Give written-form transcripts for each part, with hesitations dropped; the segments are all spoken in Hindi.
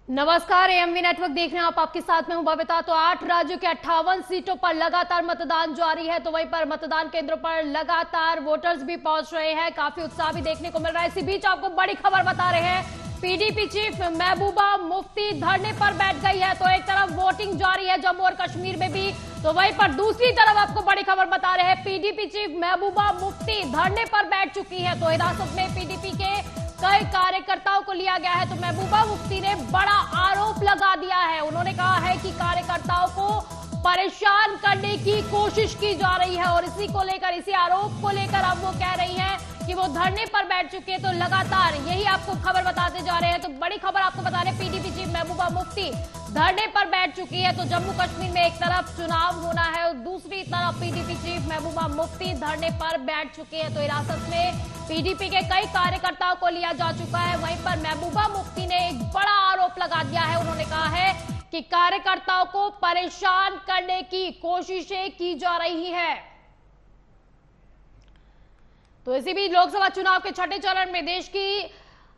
नमस्कार, एएमवी नेटवर्क देख रहे हैं आप। आपके साथ में हूं बबीता। तो 8 राज्यों के 58 सीटों पर लगातार मतदान जारी है। तो वहीं पर मतदान केंद्रों पर लगातार वोटर्स भी पहुंच रहे हैं। काफी उत्साह भी देखने को मिल रहा है। इसी बीच आपको बड़ी खबर बता रहे हैं, पीडीपी चीफ महबूबा मुफ्ती धरने पर बैठ गई है। तो एक तरफ वोटिंग जारी है जम्मू और कश्मीर में भी, तो वहीं पर दूसरी तरफ आपको बड़ी खबर बता रहे हैं, पीडीपी चीफ महबूबा मुफ्ती धरने पर बैठ चुकी है। तो हिरासत में पीडीपी के कई कार्यकर्ताओं को लिया गया है। तो महबूबा मुफ्ती ने बड़ा आरोप लगा दिया है। उन्होंने कहा है कि कार्यकर्ताओं को परेशान करने की कोशिश की जा रही है और इसी आरोप को लेकर अब वो कह रही हैं कि वो धरने पर बैठ चुके हैं। तो लगातार यही आपको खबर बताते जा रहे हैं। तो बड़ी खबर आपको बता रहे हैं, पीडीपी चीफ महबूबा मुफ्ती धरने पर बैठ चुकी है। तो जम्मू कश्मीर में एक तरफ चुनाव होना है और दूसरी तरफ पीडीपी चीफ महबूबा मुफ्ती धरने पर बैठ चुके हैं। तो हिरासत में पीडीपी के कई कार्यकर्ताओं को लिया जा चुका है। वहीं पर महबूबा मुफ्ती ने एक बड़ा आरोप लगा दिया है। उन्होंने कहा है कि कार्यकर्ताओं को परेशान करने की कोशिशें की जा रही है। तो इसी बीच लोकसभा चुनाव के छठे चरण में देश की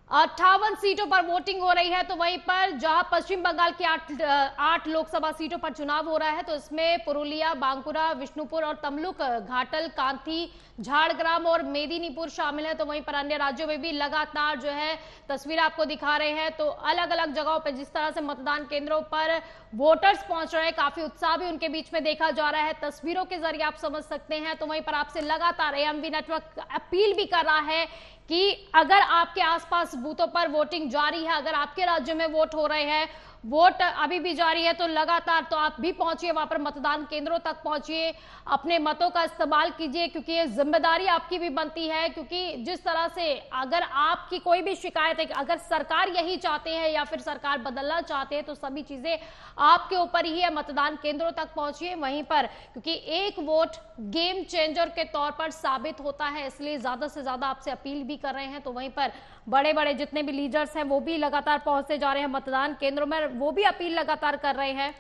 58 सीटों पर वोटिंग हो रही है। तो वहीं पर जहां पश्चिम बंगाल की 8 लोकसभा सीटों पर चुनाव हो रहा है, तो इसमें पुरुलिया, बांकुरा, विष्णुपुर और तमलुक, घाटल, कांती, झाड़ग्राम और मेदिनीपुर शामिल है। तो वहीं पर अन्य राज्यों में भी लगातार जो है तस्वीर आपको दिखा रहे हैं। तो अलग अलग जगहों पर जिस तरह से मतदान केंद्रों पर वोटर्स पहुंच रहे हैं, काफी उत्साह भी उनके बीच में देखा जा रहा है। तस्वीरों के जरिए आप समझ सकते हैं। तो वहीं पर आपसे लगातार एएमवी नेटवर्क अपील भी कर रहा है कि अगर आपके आसपास बूथों पर वोटिंग जारी है, अगर आपके राज्य में वोट हो रहे हैं, वोट अभी भी जारी है, तो लगातार तो आप भी पहुंचिए, वहां पर मतदान केंद्रों तक पहुंचिए, अपने मतों का इस्तेमाल कीजिए, क्योंकि ये जिम्मेदारी आपकी भी बनती है। क्योंकि जिस तरह से अगर आपकी कोई भी शिकायत है, अगर सरकार यही चाहते हैं या फिर सरकार बदलना चाहते हैं, तो सभी चीजें आपके ऊपर ही है। मतदान केंद्रों तक पहुंचिए वहीं पर, क्योंकि एक वोट गेम चेंजर के तौर पर साबित होता है। इसलिए ज्यादा से ज्यादा आपसे अपील भी कर रहे हैं। तो वहीं पर बड़े बड़े जितने भी लीडर्स हैं वो भी लगातार पहुंचते जा रहे हैं मतदान केंद्रों में, वो भी अपील लगातार कर रहे हैं।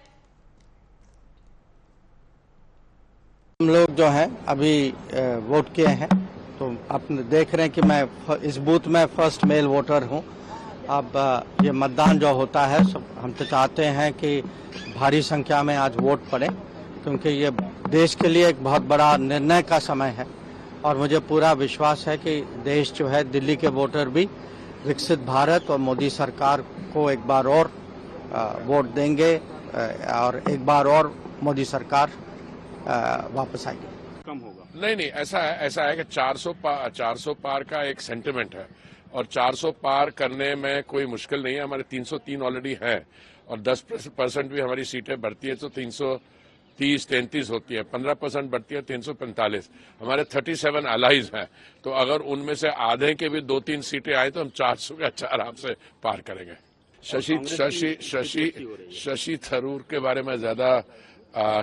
हम लोग जो है अभी वोट किए हैं। तो आप देख रहे हैं कि मैं इस बूथ में फर्स्ट मेल वोटर हूं। अब ये मतदान जो होता है, हम तो चाहते हैं कि भारी संख्या में आज वोट पड़े, क्योंकि ये देश के लिए एक बहुत बड़ा निर्णय का समय है। और मुझे पूरा विश्वास है कि देश जो है, दिल्ली के वोटर भी विकसित भारत और मोदी सरकार को एक बार और वोट देंगे और एक बार और मोदी सरकार वापस आएगी। कम होगा नहीं, ऐसा है कि 400 पार का एक सेंटिमेंट है और 400 पार करने में कोई मुश्किल नहीं है। हमारे 303 ऑलरेडी है और 10% भी हमारी सीटें बढ़ती है तो 330-33 होती है, 15% बढ़ती है 345। हमारे 37 अलाइज हैं, तो अगर उनमें से आधे के भी 2-3 सीटें आए तो हम 400 के अच्छा आराम से पार करेंगे। शशि थरूर के बारे में ज्यादा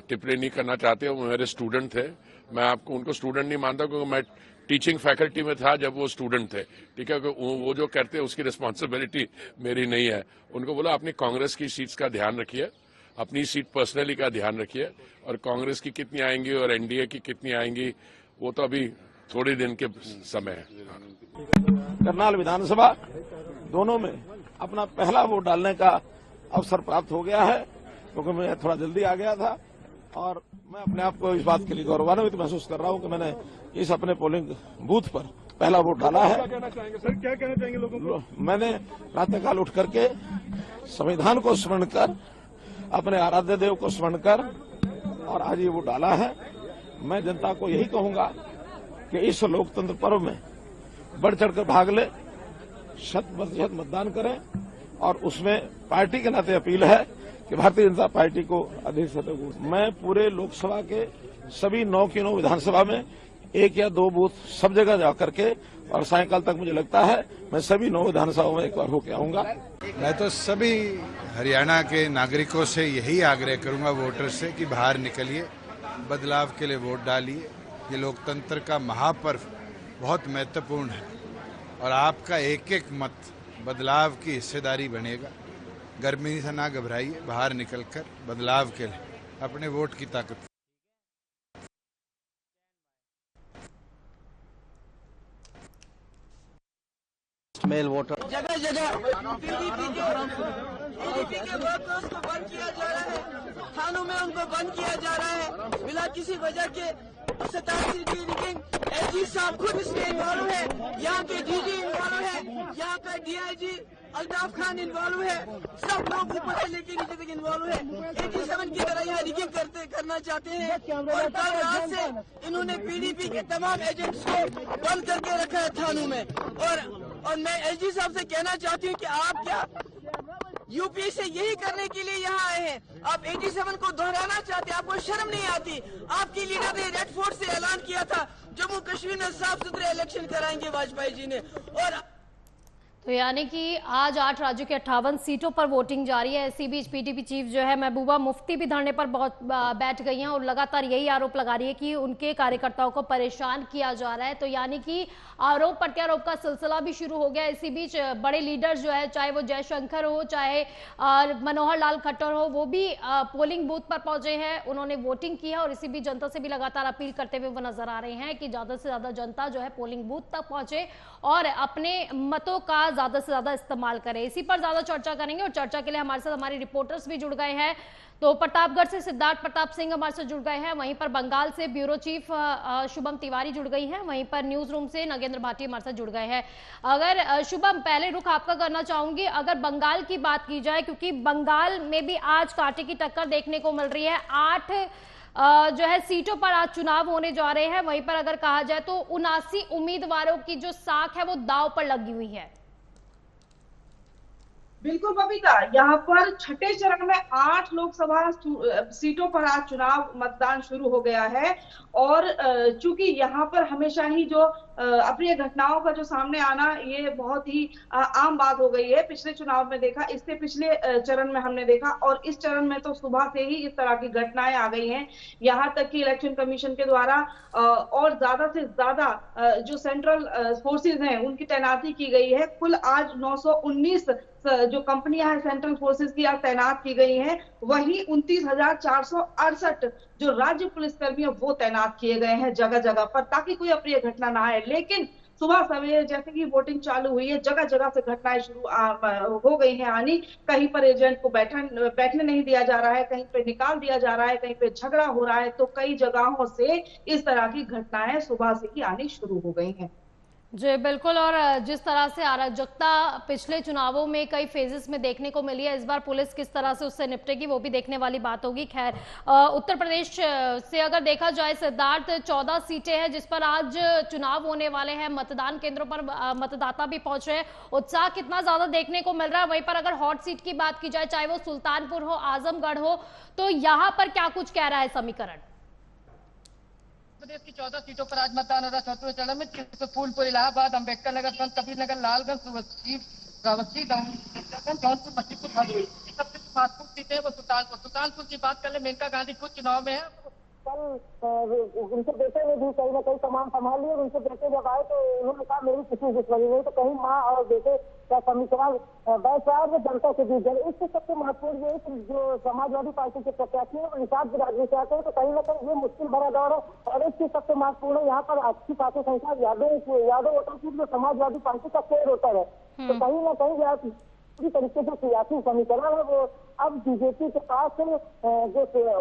टिप्पणी नहीं करना चाहते। वो मेरे स्टूडेंट थे। मैं आपको उनको स्टूडेंट नहीं मानता, क्योंकि मैं टीचिंग फैकल्टी में था जब वो स्टूडेंट थे। ठीक है, वो जो करते हैं उसकी रिस्पॉन्सिबिलिटी मेरी नहीं है। उनको बोला अपनी कांग्रेस की सीट्स का ध्यान रखिए, अपनी सीट पर्सनली का ध्यान रखिए, और कांग्रेस की कितनी आएंगी और एनडीए की कितनी आएंगी वो तो अभी थोड़े दिन के समय है। करनाल विधानसभा दोनों में अपना पहला वोट डालने का अवसर प्राप्त हो गया है, क्योंकि मैं थोड़ा जल्दी आ गया था और मैं अपने आप को इस बात के लिए गौरवान्वित महसूस कर रहा हूं कि मैंने इस अपने पोलिंग बूथ पर पहला वोट डाला है। क्या कहना चाहेंगे लोगों को? मैंने प्रातःकाल उठ करके संविधान को स्मरण कर, अपने आराध्य देव को स्मरण कर और आज ये वोट डाला है। मैं जनता को यही कहूंगा कि इस लोकतंत्र पर्व में बढ़ चढ़कर भाग ले, 100% मतदान करें। और उसमें पार्टी के नाते अपील है कि भारतीय जनता पार्टी को अधिक से अधिक। मैं पूरे लोकसभा के सभी 9 की 9 विधानसभा में 1 या 2 बूथ सब जगह जाकर के, और सायंकाल तक मुझे लगता है मैं सभी 9 विधानसभाओं में एक बार होके आऊंगा। मैं तो सभी हरियाणा के नागरिकों से यही आग्रह करूंगा, वोटर से, कि बाहर निकलिए, बदलाव के लिए वोट डालिए। ये लोकतंत्र का महापर्व बहुत महत्वपूर्ण है और आपका एक एक मत बदलाव की हिस्सेदारी बनेगा। गर्मी से ना घबराइए, बाहर निकलकर बदलाव के लिए अपने वोट की ताकत मेल वोटर जगह जगह पीडीपी के वर्कर्स को बंद किया जा रहा है, थानों में उनको बंद किया जा रहा है बिना किसी वजह के। 27 की रिगिंग एजी साहब खुद इसमें इन्वॉल्व है, यहाँ के डीजी इन्वॉल्व है, यहाँ का डीआईजी अल्ताफ खान इन्वॉल्व है, सब लोग ऊपर से लेके नीचे तक इन्वॉल्व है। 87 की तरह यहाँ रिगिंग करना चाहते हैं और कल रात से इन्होंने पीडीपी के तमाम एजेंट्स को बंद करके रखा है थानों में। और मैं एजी साहब से कहना चाहती हूँ कि आप क्या यूपी से यही करने के लिए यहाँ आए हैं? आप 87 को दोहराना चाहते हैं? आपको शर्म नहीं आती? आपकी लीडर ने रेड फोर्ट से ऐलान किया था जम्मू कश्मीर में साफ सुथरे इलेक्शन कराएंगे वाजपेयी जी ने। और तो यानी कि आज 8 राज्यों के 58 सीटों पर वोटिंग जारी है। इसी बीच पीटीपी चीफ जो है महबूबा मुफ्ती भी धरने पर बहुत बैठ गई हैं और लगातार यही आरोप लगा रही है कि उनके कार्यकर्ताओं को परेशान किया जा रहा है। तो यानी कि आरोप प्रत्यारोप का सिलसिला भी शुरू हो गया। इसी बीच बड़े लीडर्स जो है, चाहे वो जयशंकर हो, चाहे मनोहर लाल खट्टर हो, वो भी पोलिंग बूथ पर पहुंचे हैं, उन्होंने वोटिंग की है और इसी बीच जनता से भी लगातार अपील करते हुए वो नजर आ रहे हैं कि ज्यादा से ज्यादा जनता जो है पोलिंग बूथ तक पहुंचे और अपने मतों का ज्यादा से ज्यादा इस्तेमाल करें। इसी पर ज्यादा चर्चा करेंगे और चर्चा के लिए हमारे साथ हमारे रिपोर्टर्स भी जुड़ गए हैं। तो प्रतापगढ़ से सिद्धार्थ प्रताप सिंह हमारे साथ जुड़ गए हैं, वहीं पर बंगाल से ब्यूरो चीफ शुभम तिवारी जुड़ गई हैं, वहीं पर न्यूज रूम से नगेंद्र भाटी हमारे साथ जुड़ गए हैं। अगर शुभम, पहले रुख आपका करना चाहूंगी, अगर बंगाल की बात की जाए, क्योंकि बंगाल में भी आज कांटे की टक्कर देखने को मिल रही है। 8 जो है सीटों पर आज चुनाव होने जा रहे हैं। वहीं पर अगर कहा जाए तो 79 उम्मीदवारों की जो साख है वो दांव पर लगी हुई है। बिल्कुल बबीता, यहाँ पर छठे चरण में 8 लोकसभा सीटों पर आज चुनाव मतदान शुरू हो गया है और चूंकि यहाँ पर हमेशा ही जो अप्रिय घटनाओं का जो सामने आना ये बहुत ही आम बात हो गई है। पिछले चुनाव में देखा, इससे पिछले चरण में हमने देखा और इस चरण में तो सुबह से ही इस तरह की घटनाएं आ गई हैं। यहाँ तक कि इलेक्शन कमीशन के द्वारा और ज्यादा से ज्यादा जो सेंट्रल फोर्सेज हैं उनकी तैनाती की गई है। कुल आज 919 जो कंपनियां हैं सेंट्रल फोर्सेज की आज तैनात की गई हैं, वहीं 29,468 जो राज्य पुलिसकर्मी है वो तैनात किए गए हैं जगह जगह पर, ताकि कोई अप्रिय घटना ना आए। लेकिन सुबह सवेरे जैसे कि वोटिंग चालू हुई है, जगह जगह से घटनाएं शुरू हो गई हैं आनी। कहीं पर एजेंट को बैठने नहीं दिया जा रहा है, कहीं पे निकाल दिया जा रहा है, कहीं पे झगड़ा हो रहा है। तो कई जगहों से इस तरह की घटनाएं सुबह से ही आनी शुरू हो गई हैं। जी बिल्कुल, और जिस तरह से अराजकता पिछले चुनावों में कई फेजेस में देखने को मिली है, इस बार पुलिस किस तरह से उससे निपटेगी वो भी देखने वाली बात होगी। खैर, उत्तर प्रदेश से अगर देखा जाए सिद्धार्थ, 14 सीटें हैं जिस पर आज चुनाव होने वाले हैं। मतदान केंद्रों पर मतदाता भी पहुंच रहे हैं, उत्साह कितना ज्यादा देखने को मिल रहा है। वहीं पर अगर हॉट सीट की बात की जाए, चाहे वो सुल्तानपुर हो, आजमगढ़ हो, तो यहाँ पर क्या कुछ कह रहा है समीकरण? प्रदेश की 14 सीटों पर आज मतदान हो रहा है। 4वें चरण में फूलपुर, इलाहाबाद, अम्बेडकर नगर, संत कबीर नगर, लालगंज, रावसी, जौनपुर, मसीपुर, भदोही। सबसे महत्वपूर्ण सीटें हैं वो सुल्तानपुर की बात कर ले। मेनका गांधी खुद चुनाव में है। कल उनके बेटे ने भी कहीं ना कहीं सामान संभाल लिया। उनके बेटे जब आए तो उन्होंने कहा मेरी किसी दुश्मनी नहीं, तो कहीं माँ और बेटे का समीकरण बैठ रहा है वो जनता के बीच। इससे सबसे महत्वपूर्ण ये है कि जो समाजवादी पार्टी के प्रत्याशी है वो निषाद बिरादरी से आते हैं, तो कहीं ना कहीं ये मुश्किल भरा दौर है। और एक चीज सबसे महत्वपूर्ण है, यहाँ पर अच्छी खासी संख्या यादव वोटर की जो समाजवादी पार्टी का कोर वोटर है, तो कहीं ना कहीं पूरी तरीके से सियासी समीकरण है वो अब बीजेपी के पास जो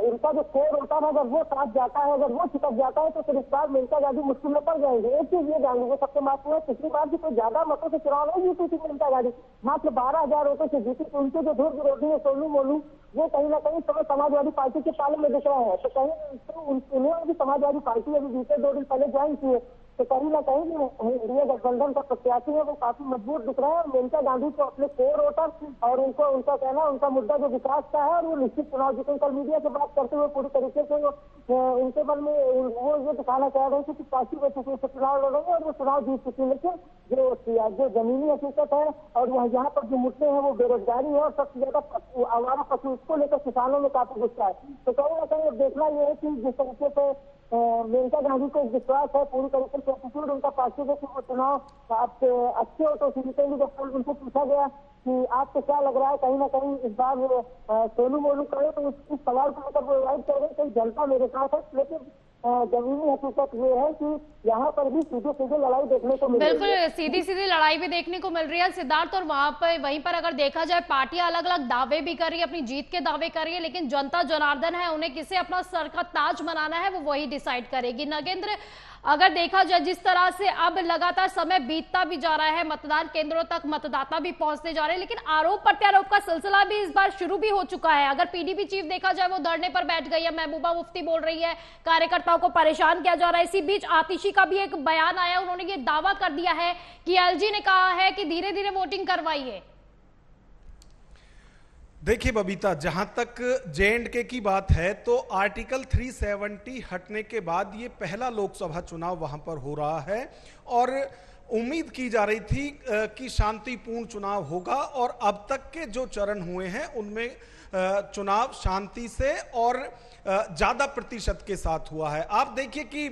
उनका जो कोर होता है, अगर वो साथ जाता है, अगर वो चिपक जाता है तो फिर इस बार मेनका गांधी मुश्किल में पड़ जाएंगे। एक चीज ये जानेंगे सबसे महत्वपूर्ण, पिछली बार भी कोई ज्यादा मतों से चुनाव नहीं जीती थी मेनका गांधी, मात्र 12,000 वोटों से जीती। तो उनके जो धुर विरोधी है सोनू मोनू, वो कहीं ना कहीं तो समाजवादी पार्टी के पाले में दिख रहे हैं। तो कहीं उन्होंने भी समाजवादी पार्टी अभी बीते 2 दिन पहले ज्वाइन की है, तो कहीं ना कहीं इंडिया गठबंधन का प्रत्याशी है वो काफी मजबूत दिख रहा है। और मेनका गांधी को अपने कोर वोटर और उनका कहना, उनका मुद्दा जो विकास का है और वो निश्चित चुनाव जीतेंगे। कल मीडिया से बात करते हुए पूरी तरीके से उनके मन में वो ये दिखाना चाह रहे थे कि पार्टी में चुनाव लड़ेंगे और वो चुनाव जीत चुकी। लेकिन जो जमीनी हकीकत है और यहाँ पर जो मुद्दे हैं वो बेरोजगारी है और सबसे ज्यादा आवारा पशु, इसको लेकर किसानों में काफी गुस्सा है। तो कहीं ना कहीं देखना ये है कि जिस तरीके से मेनका गांधी को विश्वास है पूरी तरीके से एटीट्यूड उनका पार्टी को कि वो चुनाव आपके अच्छे हो तो जीतेंगे। जब कल उनसे पूछा गया कि आपको क्या लग रहा है, कहीं ना कहीं इस बार सोनू मोनू करे तो उस सवाल को लेकर वो राइट कर रहे थे जनता मेरे साथ है। लेकिन जमीनी हकीकत ये है कि यहाँ पर भी सीधे सीधे लड़ाई देखने को मिल रही है। बिल्कुल सीधी सीधी लड़ाई भी देखने को मिल रही है सिद्धार्थ, और वहीं पर अगर देखा जाए पार्टियां अलग अलग दावे भी कर रही है, अपनी जीत के दावे कर रही है, लेकिन जनता जनार्दन है, उन्हें किसे अपना सर का ताज बनाना है वो वही डिसाइड करेगी। नागेंद्र, अगर देखा जाए जिस तरह से अब लगातार समय बीतता भी जा रहा है, मतदान केंद्रों तक मतदाता भी पहुंचते जा रहे हैं, लेकिन आरोप प्रत्यारोप का सिलसिला भी इस बार शुरू भी हो चुका है। अगर पीडीपी चीफ देखा जाए वो धरने पर बैठ गई है, महबूबा मुफ्ती बोल रही है, कार्यकर्ताओं को परेशान किया जा रहा है। इसी बीच आतिशी का भी एक बयान आया, उन्होंने ये दावा कर दिया है कि एलजी ने कहा है कि धीरे धीरे वोटिंग करवाइए। देखिए बबीता, जहां तक J&K की बात है तो आर्टिकल 370 हटने के बाद ये पहला लोकसभा चुनाव वहां पर हो रहा है और उम्मीद की जा रही थी कि शांतिपूर्ण चुनाव होगा, और अब तक के जो चरण हुए हैं उनमें चुनाव शांति से और ज्यादा प्रतिशत के साथ हुआ है। आप देखिए कि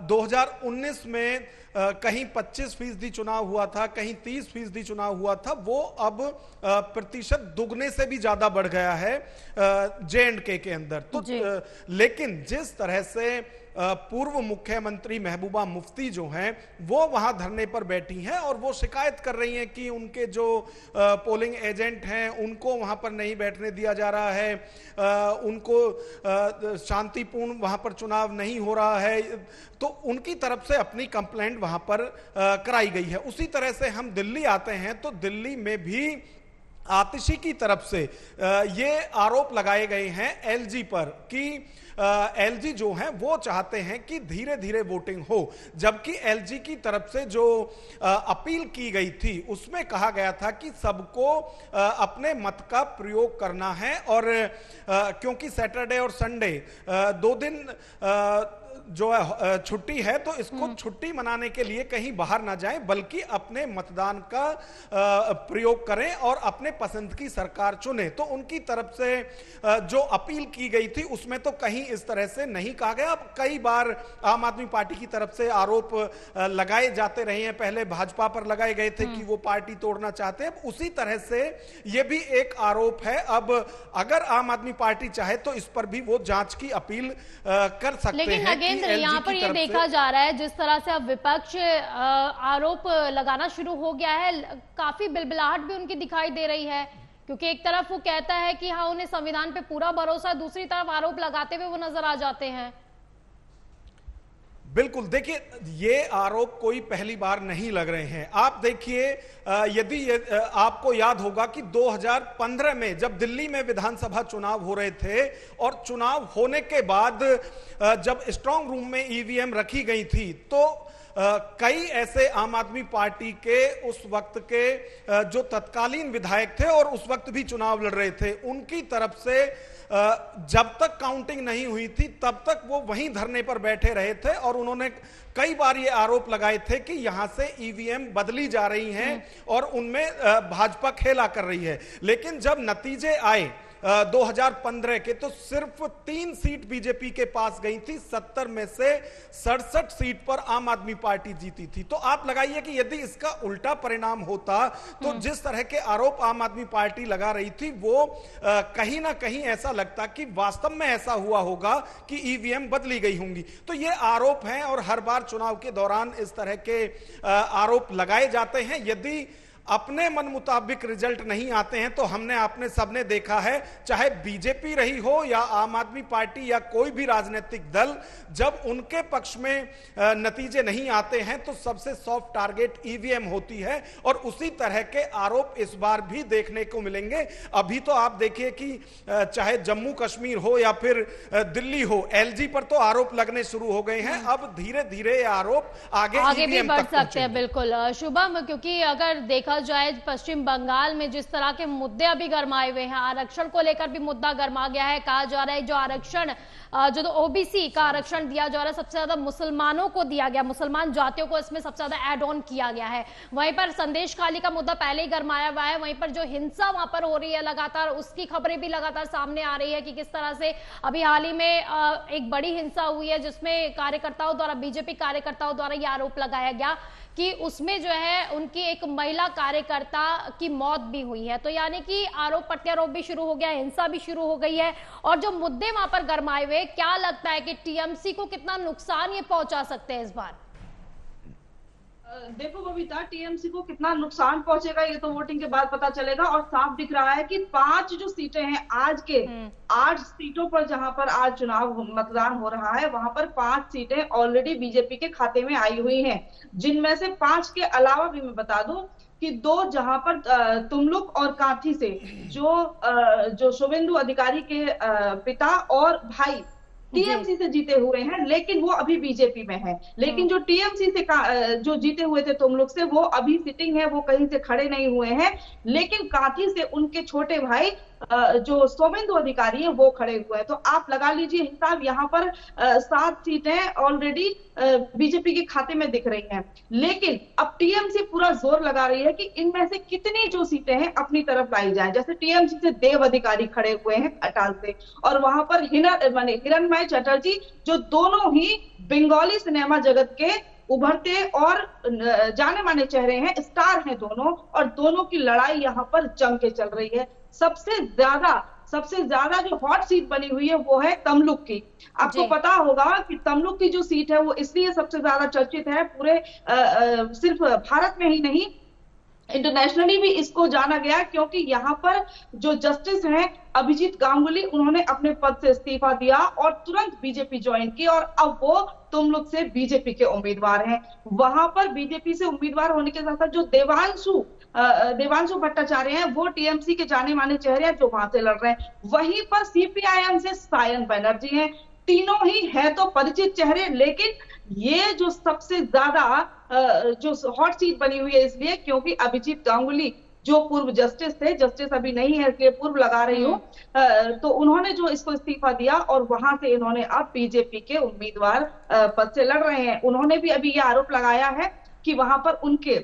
2019 में कहीं 25% चुनाव हुआ था, कहीं 30% चुनाव हुआ था, वो अब प्रतिशत दुगने से भी ज्यादा बढ़ गया है J&K के अंदर। तो लेकिन जिस तरह से पूर्व मुख्यमंत्री महबूबा मुफ्ती जो हैं वो वहां धरने पर बैठी हैं और वो शिकायत कर रही हैं कि उनके जो पोलिंग एजेंट हैं उनको वहां पर नहीं बैठने दिया जा रहा है, उनको शांतिपूर्ण वहां पर चुनाव नहीं हो रहा है, तो उनकी तरफ से अपनी कंप्लेंट वहां पर कराई गई है। उसी तरह से हम दिल्ली आते हैं तो दिल्ली में भी आतिशी की तरफ से ये आरोप लगाए गए हैं एलजी पर कि एलजी जो है वो चाहते हैं कि धीरे धीरे वोटिंग हो, जबकि एलजी की तरफ से जो अपील की गई थी उसमें कहा गया था कि सबको अपने मत का प्रयोग करना है, और क्योंकि सैटरडे और संडे 2 दिन जो है छुट्टी है तो इसको छुट्टी मनाने के लिए कहीं बाहर ना जाएं, बल्कि अपने मतदान का प्रयोग करें और अपने पसंद की सरकार चुनें। तो उनकी तरफ से जो अपील की गई थी उसमें तो कहीं इस तरह से नहीं कहा गया। अब कई बार आम आदमी पार्टी की तरफ से आरोप लगाए जाते रहे हैं, पहले भाजपा पर लगाए गए थे कि वो पार्टी तोड़ना चाहते हैं, उसी तरह से ये भी एक आरोप है। अब अगर आम आदमी पार्टी चाहे तो इस पर भी वो जांच की अपील कर सकते हैं। यहाँ पर ये देखा जा रहा है जिस तरह से अब विपक्ष आरोप लगाना शुरू हो गया है, काफी बिलबिलाहट भी उनकी दिखाई दे रही है, क्योंकि एक तरफ वो कहता है कि हाँ उन्हें संविधान पे पूरा भरोसा है, दूसरी तरफ आरोप लगाते हुए वो नजर आ जाते हैं। बिल्कुल, देखिए ये आरोप कोई पहली बार नहीं लग रहे हैं। आप देखिए यदि आपको याद होगा कि 2015 में जब दिल्ली में विधानसभा चुनाव हो रहे थे और चुनाव होने के बाद जब स्ट्रांग रूम में ईवीएम रखी गई थी तो कई ऐसे आम आदमी पार्टी के उस वक्त के जो तत्कालीन विधायक थे और उस वक्त भी चुनाव लड़ रहे थे, उनकी तरफ से जब तक काउंटिंग नहीं हुई थी तब तक वो वहीं धरने पर बैठे रहे थे और उन्होंने कई बार ये आरोप लगाए थे कि यहां से ईवीएम बदली जा रही हैं और उनमें भाजपा खेला कर रही है। लेकिन जब नतीजे आए 2015 के तो सिर्फ 3 सीट बीजेपी के पास गई थी, 70 में से 67 सीट पर आम आदमी पार्टी जीती थी। तो आप लगाइए कि यदि इसका उल्टा परिणाम होता तो जिस तरह के आरोप आम आदमी पार्टी लगा रही थी वो कहीं ना कहीं ऐसा लगता कि वास्तव में ऐसा हुआ होगा कि ईवीएम बदली गई होंगी। तो ये आरोप हैं और हर बार चुनाव के दौरान इस तरह के आरोप लगाए जाते हैं। यदि अपने मन मुताबिक रिजल्ट नहीं आते हैं तो हमने आपने सबने देखा है, चाहे बीजेपी रही हो या आम आदमी पार्टी या कोई भी राजनीतिक दल, जब उनके पक्ष में नतीजे नहीं आते हैं तो सबसे सॉफ्ट टारगेट ईवीएम होती है और उसी तरह के आरोप इस बार भी देखने को मिलेंगे। अभी तो आप देखिए कि चाहे जम्मू कश्मीर हो या फिर दिल्ली हो, एलजी पर तो आरोप लगने शुरू हो गए हैं। अब धीरे धीरे आरोप आगे भी बढ़ सकते हैं। बिल्कुल शुभम, क्योंकि अगर देखा जाए पश्चिम बंगाल में जिस तरह के मुद्दे अभी गरमाए हुए हैं, आरक्षण को लेकर भी मुद्दा गरमा गया है। कहा जा रहा है जो आरक्षण जो ओबीसी का आरक्षण दिया जा रहा है सबसे ज्यादा मुसलमानों को दिया गया, मुसलमान जातियों को इसमें सबसे ज्यादा ऐड ऑन किया गया है। वहीं पर संदेश खाली का मुद्दा पहले ही गरमाया हुआ है। वहीं पर जो हिंसा वहां पर हो रही है लगातार, उसकी खबरें भी लगातार सामने आ रही है कि किस तरह से अभी हाल ही में एक बड़ी हिंसा हुई है जिसमें कार्यकर्ताओं द्वारा, बीजेपी कार्यकर्ताओं द्वारा यह आरोप लगाया गया कि उसमें जो है उनकी एक महिला कार्यकर्ता की मौत भी हुई है। तो यानी कि आरोप प्रत्यारोप भी शुरू हो गया, हिंसा भी शुरू हो गई है और जो मुद्दे वहां पर गरमाए हुए, क्या लगता है कि टीएमसी को कितना नुकसान ये पहुंचा सकते हैं इस बार? देखो बबीता, टीएमसी को कितना नुकसान पहुंचेगा ये तो वोटिंग के बाद पता चलेगा। और साफ दिख रहा है कि 5 जो सीटें हैं आज के 8 सीटों पर जहां पर आज चुनाव मतदान हो रहा है, वहां पर 5 सीटें ऑलरेडी बीजेपी के खाते में आई हुई हैं, जिनमें से 5 के अलावा भी मैं बता दूं कि 2 जहां पर तुमलुक और कांठी से जो शुभेंदु अधिकारी के पिता और भाई टीएमसी से जीते हुए हैं, लेकिन वो अभी बीजेपी में है। लेकिन जो टीएमसी से जो जीते हुए थे तुमलुक से, वो अभी सिटिंग है, वो कहीं से खड़े नहीं हुए हैं। लेकिन कांठी से उनके छोटे भाई जो शुभेंदु अधिकारी है वो खड़े हुए हैं। तो आप लगा लीजिए हिसाब, यहाँ पर 7 सीटें ऑलरेडी बीजेपी के खाते में दिख रही हैं। लेकिन अब टीएमसी पूरा जोर लगा रही है कि इनमें से कितनी जो सीटें हैं अपनी तरफ लाई जाए। जैसे टीएमसी से देव अधिकारी खड़े हुए हैं अटाल से, और वहां पर हिरणमय चटर्जी, जो दोनों ही बंगाली सिनेमा जगत के उभरते और जाने माने चेहरे हैं, स्टार हैं दोनों, और दोनों की लड़ाई यहाँ पर जम के चल रही है। सबसे ज्यादा जो हॉट सीट बनी हुई है वो है तमलुक की। आपको पता होगा कि तमलुक की जो सीट है वो इसलिए सबसे ज्यादा चर्चित है, पूरे सिर्फ भारत में ही नहीं, इंटरनेशनली भी इसको जाना गया, क्योंकि यहाँ पर जो जस्टिस हैं अभिजीत गांगुली, उन्होंने अपने पद से इस्तीफा दिया और तुरंत बीजेपी ज्वाइन की, और अब वो तुमलुक से बीजेपी के उम्मीदवार हैं। वहां पर बीजेपी से उम्मीदवार होने के साथ साथ जो देवांशु भट्टाचार्य हैं, वो टीएमसी के जाने माने चेहरे हैं जो वहां से लड़ रहे हैं। वहीं पर सीपीआईएम से सायन बनर्जी हैं। तीनों ही है तो परिचित चेहरे, लेकिन ये जो सबसे ज्यादा जो हॉट सीट बनी हुई है इसलिए क्योंकि अभिजीत गांगुली जो पूर्व जस्टिस थे, जस्टिस अभी नहीं है इसलिए पूर्व लगा रही हूँ, तो उन्होंने जो इसको इस्तीफा दिया और वहां से इन्होंने अब बीजेपी के उम्मीदवार पद से लड़ रहे हैं। उन्होंने भी अभी ये आरोप लगाया है कि वहां पर उनके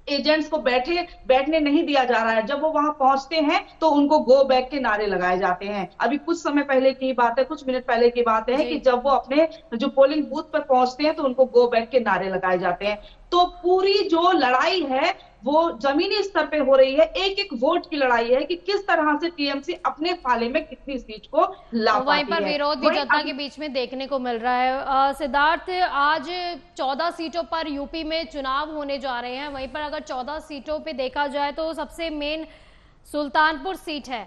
एजेंट्स को बैठने नहीं दिया जा रहा है। जब वो वहां पहुंचते हैं तो उनको गो बैक के नारे लगाए जाते हैं। अभी कुछ समय पहले की बात है, कुछ मिनट पहले की बात है कि जब वो अपने जो पोलिंग बूथ पर पहुंचते हैं तो उनको गो बैक के नारे लगाए जाते हैं। तो पूरी जो लड़ाई है वो जमीनी स्तर पे हो रही है, एक एक वोट की लड़ाई है कि किस तरह से टीएमसी अपने फाले में कितनी सीट को ला पाती है। वहीं पर विरोध भी जनता के बीच में देखने को मिल रहा है। सिद्धार्थ, आज 14 सीटों पर यूपी में चुनाव होने जा रहे हैं। वहीं पर अगर 14 सीटों पे देखा जाए तो सबसे मेन सुल्तानपुर सीट है।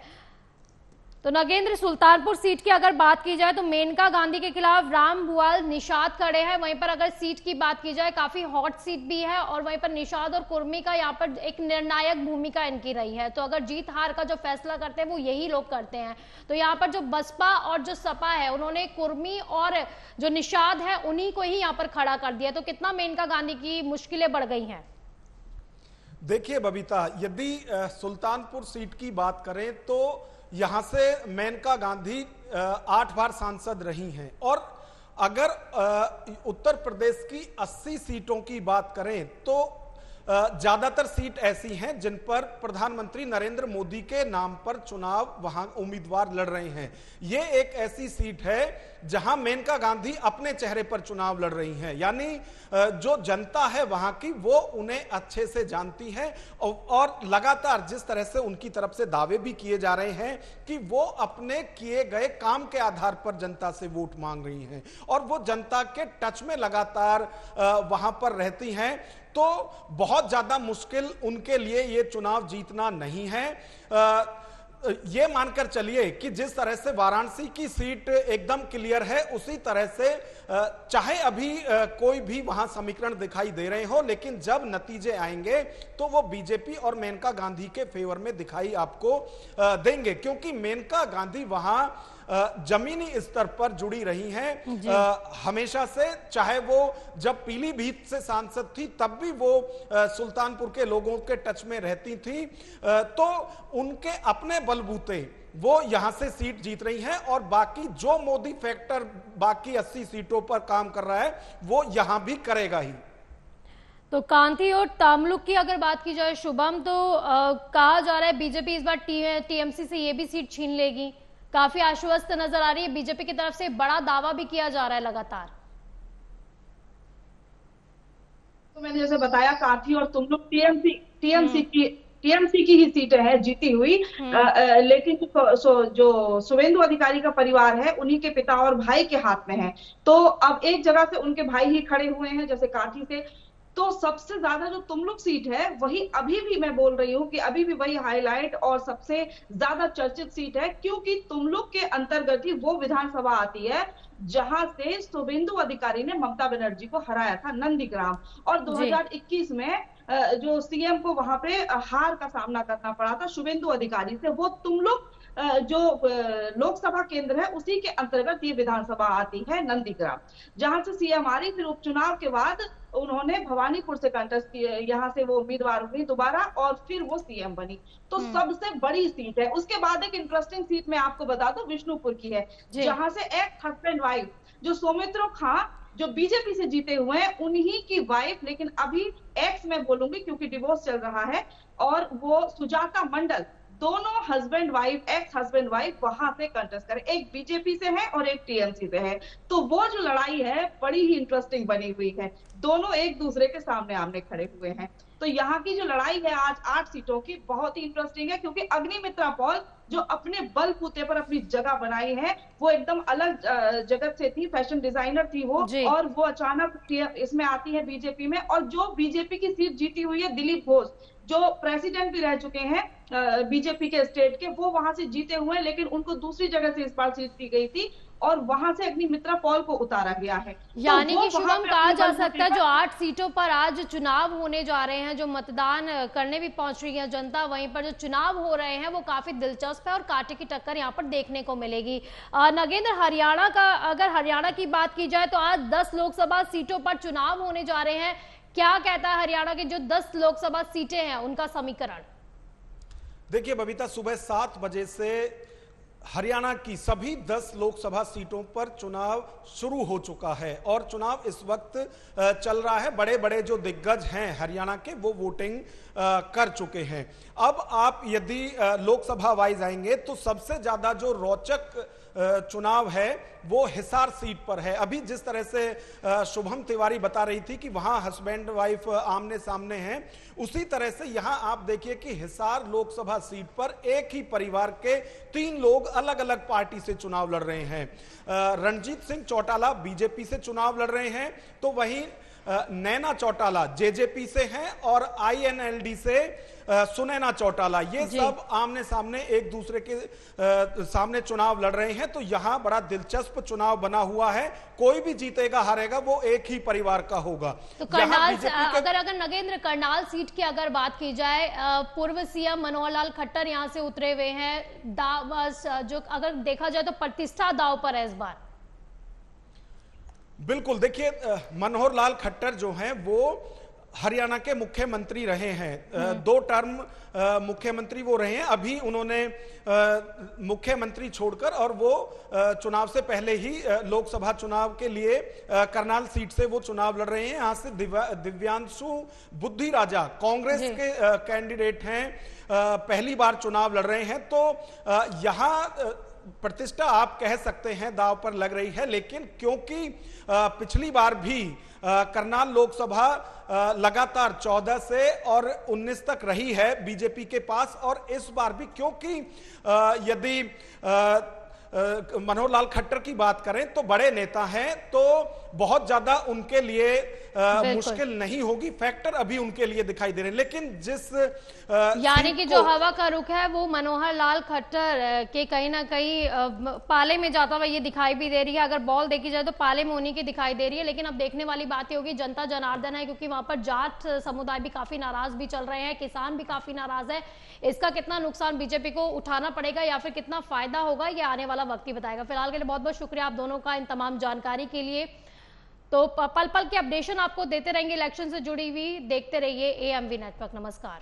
तो नगेंद्र, सुल्तानपुर सीट की अगर बात की जाए तो मेनका गांधी के खिलाफ राम भुआल निषाद खड़े हैं। वहीं पर अगर सीट की बात की जाए काफी हॉट सीट भी है, और वहीं पर निषाद और कुर्मी का यहाँ पर एक निर्णायक भूमिका इनकी रही है। तो अगर जीत हार का जो फैसला करते हैं वो यही लोग करते हैं। तो यहाँ पर जो बसपा और जो सपा है, उन्होंने कुर्मी और जो निषाद है उन्हीं को ही यहाँ पर खड़ा कर दिया। तो कितना मेनका गांधी की मुश्किलें बढ़ गई हैं? देखिए बबीता, यदि सुल्तानपुर सीट की बात करें तो यहां से मेनका गांधी 8 बार सांसद रही हैं, और अगर उत्तर प्रदेश की 80 सीटों की बात करें तो ज्यादातर सीट ऐसी हैं जिन पर प्रधानमंत्री नरेंद्र मोदी के नाम पर चुनाव वहां उम्मीदवार लड़ रहे हैं। ये एक ऐसी सीट है जहां मेनका गांधी अपने चेहरे पर चुनाव लड़ रही हैं, यानी जो जनता है वहां की वो उन्हें अच्छे से जानती है, और लगातार जिस तरह से उनकी तरफ से दावे भी किए जा रहे हैं कि वो अपने किए गए काम के आधार पर जनता से वोट मांग रही हैं और वो जनता के टच में लगातार वहां पर रहती हैं, तो बहुत ज्यादा मुश्किल उनके लिए ये चुनाव जीतना नहीं है। ये मानकर चलिए कि जिस तरह से वाराणसी की सीट एकदम क्लियर है, उसी तरह से चाहे अभी कोई भी वहां समीकरण दिखाई दे रहे हो, लेकिन जब नतीजे आएंगे तो वो बीजेपी और मेनका गांधी के फेवर में दिखाई आपको देंगे, क्योंकि मेनका गांधी वहां जमीनी स्तर पर जुड़ी रही हैं हमेशा से। चाहे वो जब पीलीभीत से सांसद थी तब भी वो सुल्तानपुर के लोगों के टच में रहती थी, तो उनके अपने बलबूते वो यहां से सीट जीत रही हैं, और बाकी जो मोदी फैक्टर बाकी 80 सीटों पर काम कर रहा है वो यहां भी करेगा ही। तो कांती और तमलुक की अगर बात की जाए शुभम, तो कहा जा रहा है बीजेपी इस बार टीएमसी से ये भी सीट छीन लेगी। काफी आश्वस्त नजर आ रही है, बीजेपी की तरफ से बड़ा दावा भी किया जा रहा है लगातार। तो मैंने जैसे बताया काठी और तुम लोग टीएमसी की ही सीट है जीती हुई, लेकिन जो शुभेंदु अधिकारी का परिवार है उन्हीं के पिता और भाई के हाथ में है। तो अब एक जगह से उनके भाई ही खड़े हुए हैं जैसे काठी से, तो सबसे ज्यादा जो तुमलुक सीट है वही अभी भी मैं बोल रही हूँ कि अभी भी वही हाईलाइट और सबसे ज्यादा चर्चित सीट है, क्योंकि तुमलुक के अंतर्गत ही वो विधानसभा आती है जहां से शुभेंदु अधिकारी ने ममता बनर्जी को हराया था नंदीग्राम, और 2021 में जो सीएम को वहां पे हार का सामना करना पड़ा था शुभेंदु अधिकारी से। वो तुमलुक जो लोकसभा केंद्र है उसी के अंतर्गत ये विधानसभा आती है नंदीग्राम, जहां से सीएम आ रही। फिर उपचुनाव के बाद उन्होंने भवानीपुर से कंटेस्ट किया, यहाँ से वो उम्मीदवार हुई दोबारा और फिर वो सीएम बनी। तो सबसे बड़ी सीट है। उसके बाद एक इंटरेस्टिंग सीट मैं आपको बता दूं विष्णुपुर की है, जहां से एक्स हस्बैंड वाइफ जो सौमित्रो खां जो बीजेपी से जीते हुए हैं उन्हीं की वाइफ, लेकिन अभी एक्स मैं बोलूंगी क्योंकि डिवोर्स चल रहा है, और वो सुजाता मंडल, दोनों husband wife ex husband wife वहां से कंटेस्ट करें, एक बीजेपी से है और एक टीएमसी से है। तो वो जो लड़ाई है बड़ी ही इंटरेस्टिंग बनी हुई है, दोनों एक दूसरे के सामने आमने खड़े हुए हैं। तो यहाँ की जो लड़ाई है आज 8 सीटों की बहुत ही इंटरेस्टिंग है, क्योंकि अग्निमित्रा पॉल जो अपने बलबूते पर अपनी जगह बनाई है, वो एकदम अलग जगत से थी, फैशन डिजाइनर थी वो, और वो अचानक इसमें आती है बीजेपी में। और जो बीजेपी की सीट जीती हुई है दिलीप घोष जो प्रेसिडेंट भी रह चुके हैं बीजेपी के स्टेट के, वो वहां से जीते हुए हैं, लेकिन उनको दूसरी जगह से इस बार सीट दी गई थी और वहां से अग्निमित्रा पॉल को उतारा गया है। यानी कि शुभम कहा जा सकता है जो 8 सीटों पर आज चुनाव होने जा रहे हैं, जो मतदान करने भी पहुंच रही है जनता, वहीं पर जो चुनाव हो रहे हैं वो काफी दिलचस्प है और कांटे की टक्कर यहाँ पर देखने को मिलेगी। नगेंद्र, हरियाणा का अगर हरियाणा की बात की जाए तो आज 10 लोकसभा सीटों पर चुनाव होने जा रहे हैं। क्या कहता है हरियाणा के जो 10 लोकसभा सीटें हैं उनका समीकरण? देखिए बबीता, सुबह 7 बजे से हरियाणा की सभी 10 लोकसभा सीटों पर चुनाव शुरू हो चुका है और चुनाव इस वक्त चल रहा है। बड़े बड़े जो दिग्गज हैं हरियाणा के वो वोटिंग कर चुके हैं। अब आप यदि लोकसभा वाइज आएंगे तो सबसे ज्यादा जो रोचक चुनाव है वो हिसार सीट पर है। अभी जिस तरह से शुभम तिवारी बता रही थी कि वहां हस्बैंड वाइफ आमने सामने हैं, उसी तरह से यहां आप देखिए कि हिसार लोकसभा सीट पर एक ही परिवार के 3 लोग अलग अलग पार्टी से चुनाव लड़ रहे हैं। रणजीत सिंह चौटाला बीजेपी से चुनाव लड़ रहे हैं, तो वहीं नैना चौटाला जेजेपी से हैं और आईएनएलडी से सुनैना चौटाला, ये सब आमने सामने एक दूसरे के सामने चुनाव लड़ रहे हैं। तो यहां बड़ा दिलचस्प चुनाव बना हुआ है। कोई भी जीतेगा हारेगा वो एक ही परिवार का होगा। तो करनाल अगर नगेंद्र करनाल सीट की अगर बात की जाए, पूर्व सीएम मनोहर लाल खट्टर यहां से उतरे हुए हैं। जो अगर देखा जाए तो प्रतिष्ठा दांव पर है इस बार। बिल्कुल, देखिए मनोहर लाल खट्टर जो हैं वो हरियाणा के मुख्यमंत्री रहे हैं, 2 टर्म मुख्यमंत्री वो रहे हैं। अभी उन्होंने मुख्यमंत्री छोड़कर और वो चुनाव से पहले ही लोकसभा चुनाव के लिए करनाल सीट से वो चुनाव लड़ रहे हैं। यहाँ से दिव्यांशु बुद्धि राजा कांग्रेस के कैंडिडेट हैं, पहली बार चुनाव लड़ रहे हैं। तो यहाँ प्रतिष्ठा आप कह सकते हैं दांव पर लग रही है, लेकिन क्योंकि पिछली बार भी करनाल लोकसभा लगातार 14 से और 19 तक रही है बीजेपी के पास, और इस बार भी क्योंकि यदि मनोहर लाल खट्टर की बात करें तो बड़े नेता हैं, तो बहुत ज्यादा उनके लिए मुश्किल नहीं होगी। फैक्टर अभी उनके लिए दिखाई दे रहे हैं, लेकिन जिस यानी कि जो हवा का रुख है वो मनोहर लाल खट्टर के कहीं ना कहीं पाले में जाता हुआ ये दिखाई भी दे रही है। अगर बॉल देखी जाए तो पाले में उन्हीं की दिखाई दे रही है, लेकिन अब देखने वाली बात ये होगी जनता जनार्दन है, क्योंकि वहां पर जाट समुदाय भी काफी नाराज भी चल रहे हैं, किसान भी काफी नाराज है। इसका कितना नुकसान बीजेपी को उठाना पड़ेगा या फिर कितना फायदा होगा, ये आने वाला वक्त ही बताएगा। फिलहाल के लिए बहुत बहुत शुक्रिया आप दोनों का इन तमाम जानकारी के लिए। तो पल पल के अपडेशन आपको देते रहेंगे इलेक्शन से जुड़ी हुई। देखते रहिए AMV नेटवर्क। नमस्कार।